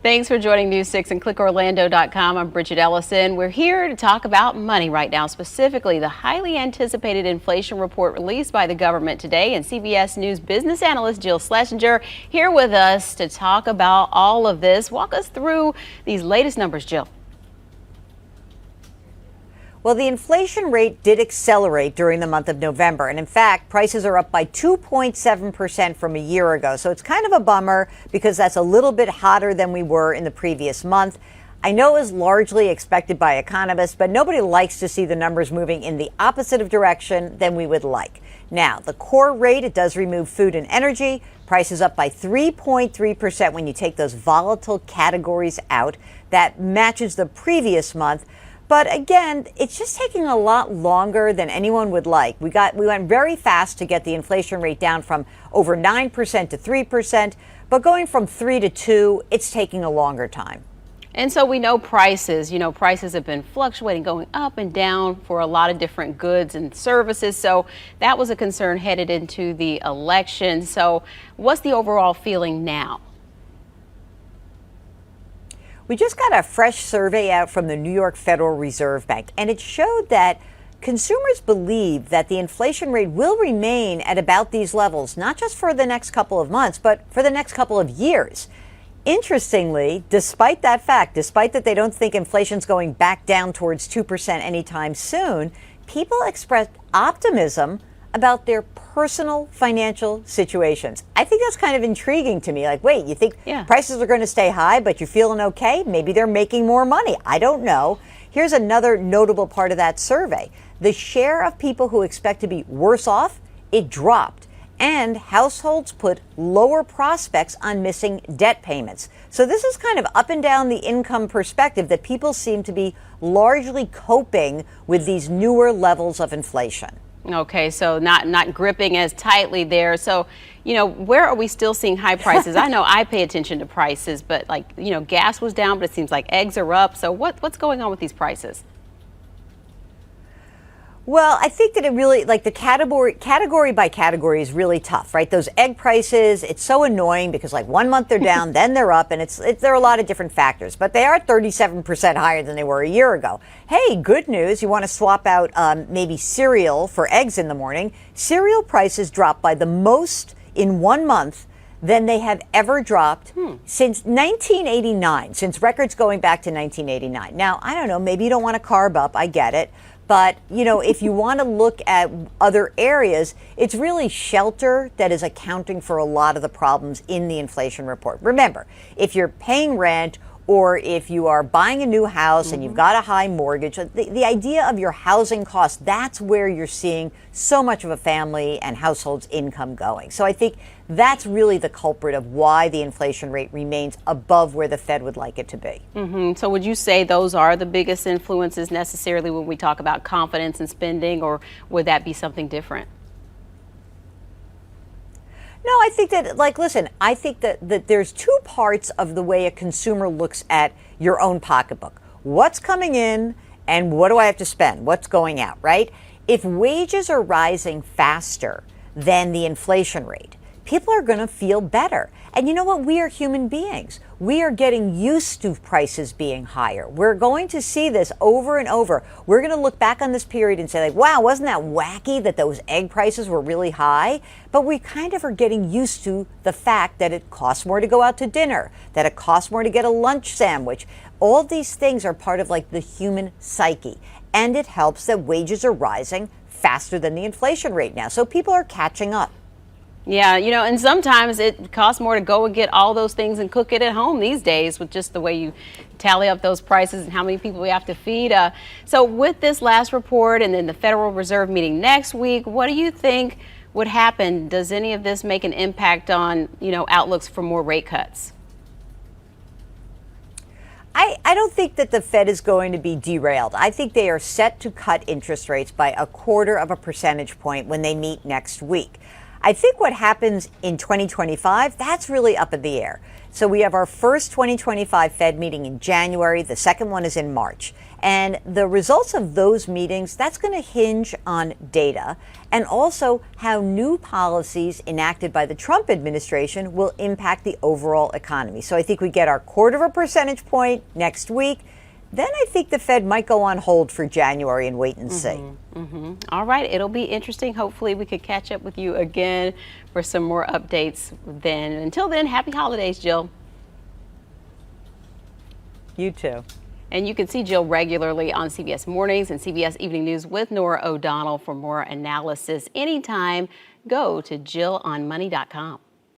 Thanks for joining News 6 and clickorlando.com. I'm Bridget Ellison. We're here to talk about money right now, specifically the highly anticipated inflation report released by the government today. And CBS News business analyst Jill Schlesinger here with us to talk about all of this. Walk us through these latest numbers, Jill. Well, the inflation rate did accelerate during the month of November. And in fact, prices are up by 2.7% from a year ago. So it's kind of a bummer because that's a little bit hotter than we were in the previous month. I know it was largely expected by economists, but nobody likes to see the numbers moving in the opposite of direction than we would like. Now, the core rate, it does remove food and energy. Prices up by 3.3% when you take those volatile categories out. That matches the previous month. But again, it's just taking a lot longer than anyone would like. We went very fast to get the inflation rate down from over 9% to 3%, but going from 3 to 2, it's taking a longer time. And so we know prices have been fluctuating, going up and down for a lot of different goods and services. So that was a concern headed into the election. So what's the overall feeling now? We just got a fresh survey out from the New York Federal Reserve Bank, and it showed that consumers believe that the inflation rate will remain at about these levels, not just for the next couple of months, but for the next couple of years. Interestingly, despite that fact, despite that they don't think inflation's going back down towards 2% anytime soon, people expressed optimism about their personal financial situations. I think that's kind of intriguing to me. Like, wait, you think prices are going to stay high, but you're feeling okay? Maybe they're making more money. I don't know. Here's another notable part of that survey. The share of people who expect to be worse off, it dropped. And households put lower prospects on missing debt payments. So this is kind of up and down the income perspective that people seem to be largely coping with these newer levels of inflation. Okay, so not gripping as tightly there. So, where are we still seeing high prices? I know I pay attention to prices, but gas was down, but it seems like eggs are up. So what's going on with these prices? Well, I think that it really, like the category by category is really tough, right? Those egg prices, it's so annoying because like 1 month they're down, then they're up, and there are a lot of different factors, but they are 37% higher than they were a year ago. Hey, good news. You want to swap out maybe cereal for eggs in the morning. Cereal prices dropped by the most in 1 month than they have ever dropped since 1989, since records going back to 1989. Now, I don't know, maybe you don't want to carb up. I get it. But, if you want to look at other areas, it's really shelter that is accounting for a lot of the problems in the inflation report. Remember, if you're paying rent or if you are buying a new house and you've got a high mortgage, the idea of your housing costs, that's where you're seeing so much of a family and household's income going. So I think that's really the culprit of why the inflation rate remains above where the Fed would like it to be. So would you say those are the biggest influences necessarily when we talk about confidence in spending, or would that be something different? No, I think that, listen, I think that there's two parts of the way a consumer looks at your own pocketbook. What's coming in and what do I have to spend? What's going out, right? If wages are rising faster than the inflation rate, people are going to feel better. And you know what? We are human beings. We are getting used to prices being higher. We're going to see this over and over. We're going to look back on this period and say, wow, wasn't that wacky that those egg prices were really high? But we kind of are getting used to the fact that it costs more to go out to dinner, that it costs more to get a lunch sandwich. All these things are part of the human psyche. And it helps that wages are rising faster than the inflation rate now. So people are catching up. Yeah, and sometimes it costs more to go and get all those things and cook it at home these days with just the way you tally up those prices and how many people we have to feed. So with this last report and then the Federal Reserve meeting next week, what do you think would happen? Does any of this make an impact on, outlooks for more rate cuts? I don't think that the Fed is going to be derailed. I think they are set to cut interest rates by 1/4 of a percentage point when they meet next week. I think what happens in 2025, that's really up in the air. So we have our first 2025 Fed meeting in January. The second one is in March. And the results of those meetings, that's going to hinge on data and also how new policies enacted by the Trump administration will impact the overall economy. So I think we get our 0.25 percentage point next week. Then I think the Fed might go on hold for January and wait and see. All right, it'll be interesting. Hopefully we could catch up with you again for some more updates then. Until then, happy holidays, Jill. You too. And you can see Jill regularly on CBS Mornings and CBS Evening News with Nora O'Donnell. For more analysis anytime, go to JillOnMoney.com.